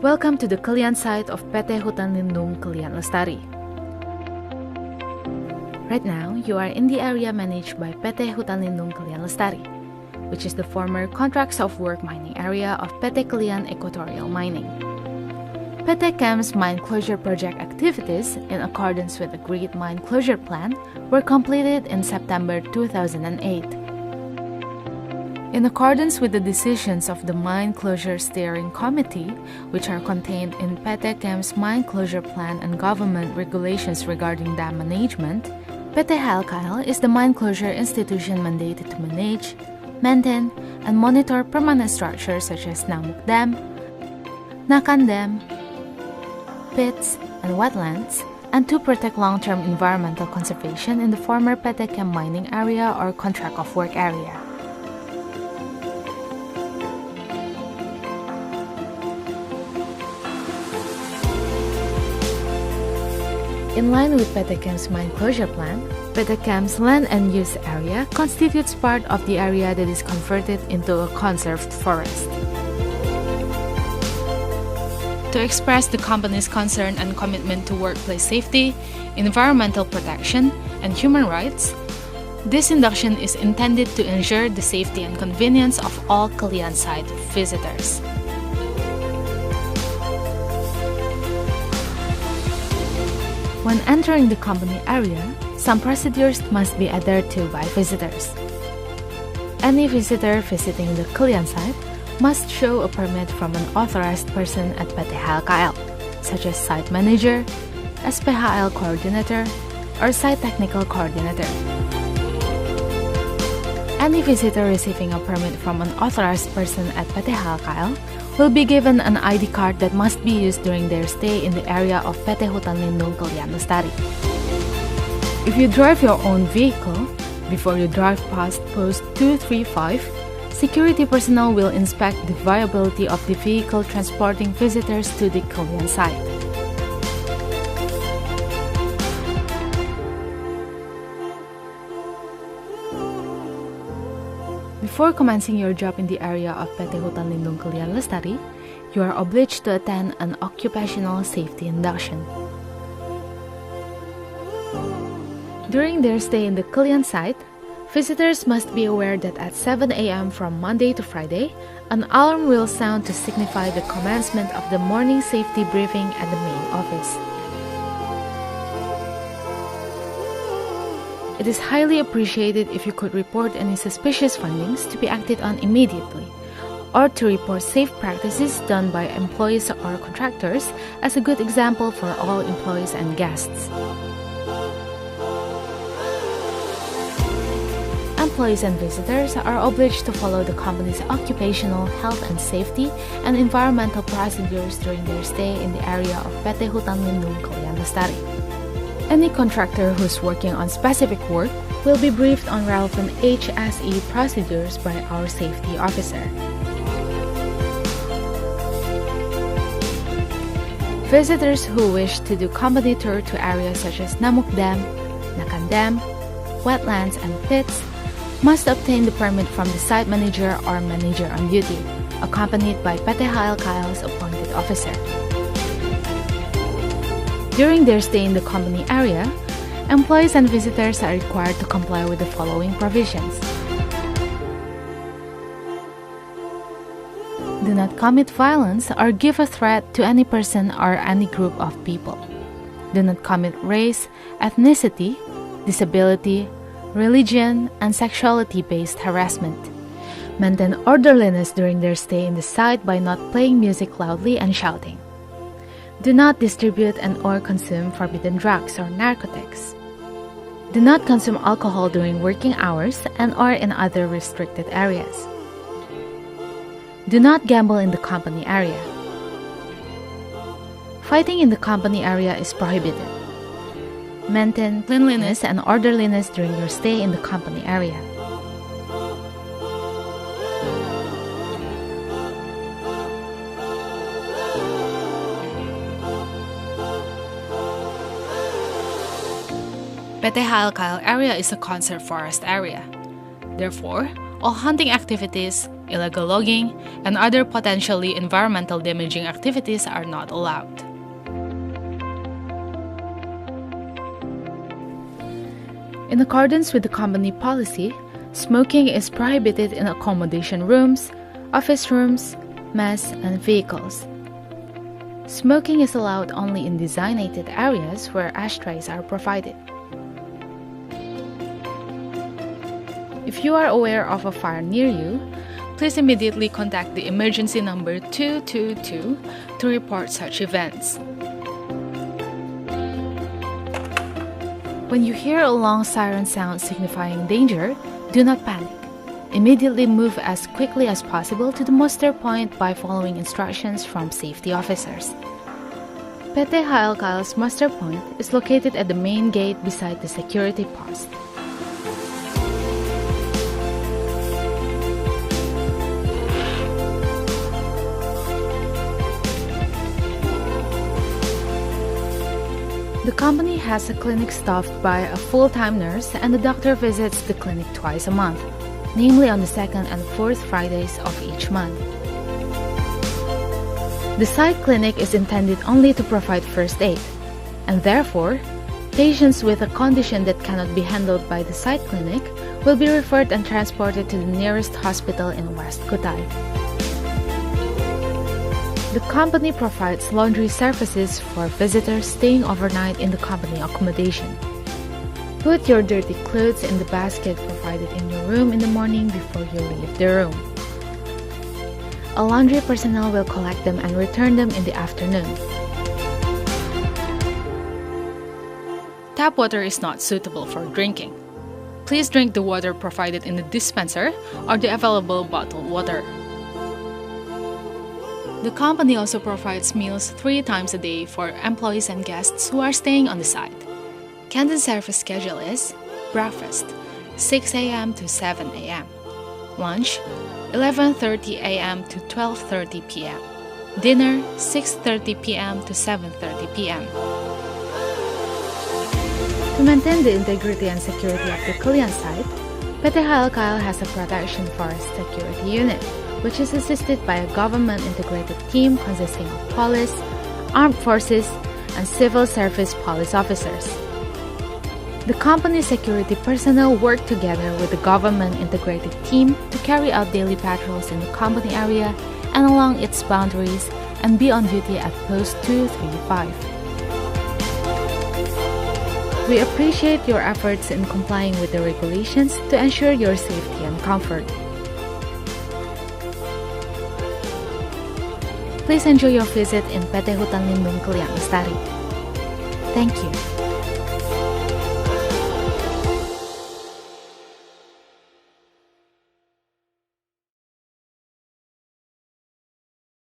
Welcome to the Kelian site of PT Hutan Lindung Kelian Lestari. Right now, you are in the area managed by PT Hutan Lindung Kelian Lestari, which is the former contracts of work mining area of PT Kelian Equatorial Mining. PT Chem's mine closure project activities, in accordance with the agreed mine closure plan, were completed in September 2008. In accordance with the decisions of the Mine Closure Steering Committee, which are contained in PT Chem's Mine Closure Plan and government regulations regarding dam management, PT HLKL is the mine closure institution mandated to manage, maintain, and monitor permanent structures such as Namuk Dam, Nakan Dam, pits, and wetlands, and to protect long-term environmental conservation in the former PT Chem mining area or contract of work area. In line with PT Chem's mine closure plan, PT Chem's land and use area constitutes part of the area that is converted into a conserved forest. To express the company's concern and commitment to workplace safety, environmental protection, and human rights, this induction is intended to ensure the safety and convenience of all Kelian site visitors. When entering the company area, some procedures must be adhered to by visitors. Any visitor visiting the Kelian site must show a permit from an authorized person at PT HLKL, such as site manager, SPHL coordinator, or site technical coordinator. Any visitor receiving a permit from an authorized person at PT HLKL will be given an ID card that must be used during their stay in the area of PT Hutan Lindung Kelian Lestari. If you drive your own vehicle, before you drive past post 235, security personnel will inspect the viability of the vehicle transporting visitors to the Kelian site. Before commencing your job in the area of PT Hutan Lindung Kelian Lestari, you are obliged to attend an occupational safety induction. During their stay in the Kelian site, visitors must be aware that at 7 a.m. from Monday to Friday, an alarm will sound to signify the commencement of the morning safety briefing at the main office. It is highly appreciated if you could report any suspicious findings to be acted on immediately, or to report safe practices done by employees or contractors as a good example for all employees and guests. Employees and visitors are obliged to follow the company's occupational health and safety and environmental procedures during their stay in the area of PT Hutan Lindung Kelian Lestari. Any contractor who's working on specific work will be briefed on relevant HSE procedures by our safety officer. Visitors who wish to do company tour to areas such as Namuk Dam, Nakan Dam, wetlands, and pits must obtain the permit from the site manager or manager on duty, accompanied by PT HLKL's appointed officer. During their stay in the company area, employees and visitors are required to comply with the following provisions. Do not commit violence or give a threat to any person or any group of people. Do not commit race, ethnicity, disability, religion, and sexuality-based harassment. Maintain orderliness during their stay in the site by not playing music loudly and shouting. Do not distribute and or consume forbidden drugs or narcotics. Do not consume alcohol during working hours and or in other restricted areas. Do not gamble in the company area. Fighting in the company area is prohibited. Maintain cleanliness and orderliness during your stay in the company area. PT HLKL area is a conserved forest area. Therefore, all hunting activities, Illegal logging and other potentially environmental damaging activities are not allowed. In accordance with the company policy, smoking is prohibited in accommodation rooms, office rooms, mess, and vehicles. Smoking is allowed only in designated areas where ashtrays are provided. If you are aware of a fire near you, please immediately contact the emergency number 222 to report such events. When you hear a long siren sound signifying danger, do not panic. Immediately move as quickly as possible to the muster point by following instructions from safety officers. PT HLKL's muster point is located at the main gate beside the security post. The company has a clinic staffed by a full-time nurse, and the doctor visits the clinic twice a month, namely on the 2nd and 4th Fridays of each month. The site clinic is intended only to provide first aid, and therefore, patients with a condition that cannot be handled by the site clinic will be referred and transported to the nearest hospital in West Kutai. The company provides laundry services for visitors staying overnight in the company accommodation. Put your dirty clothes in the basket provided in your room in the morning before you leave the room. A laundry personnel will collect them and return them in the afternoon. Tap water is not suitable for drinking. Please drink the water provided in the dispenser or the available bottled water. The company also provides meals 3 times a day for employees and guests who are staying on the site. Canteen service schedule is breakfast 6 a.m. to 7 a.m. Lunch 11:30 a.m. to 12:30 p.m. Dinner 6:30 p.m. to 7:30 p.m. To maintain the integrity and security of the Kelian site, PT HLKL has a protection forest security unit, which is assisted by a government-integrated team consisting of police, armed forces, and civil service police officers. The company's security personnel work together with the government-integrated team to carry out daily patrols in the company area and along its boundaries and be on duty at Post 235. We appreciate your efforts in complying with the regulations to ensure your safety and comfort. Please enjoy your visit in PT Hutan Lindung Kelian Lestari. Thank you.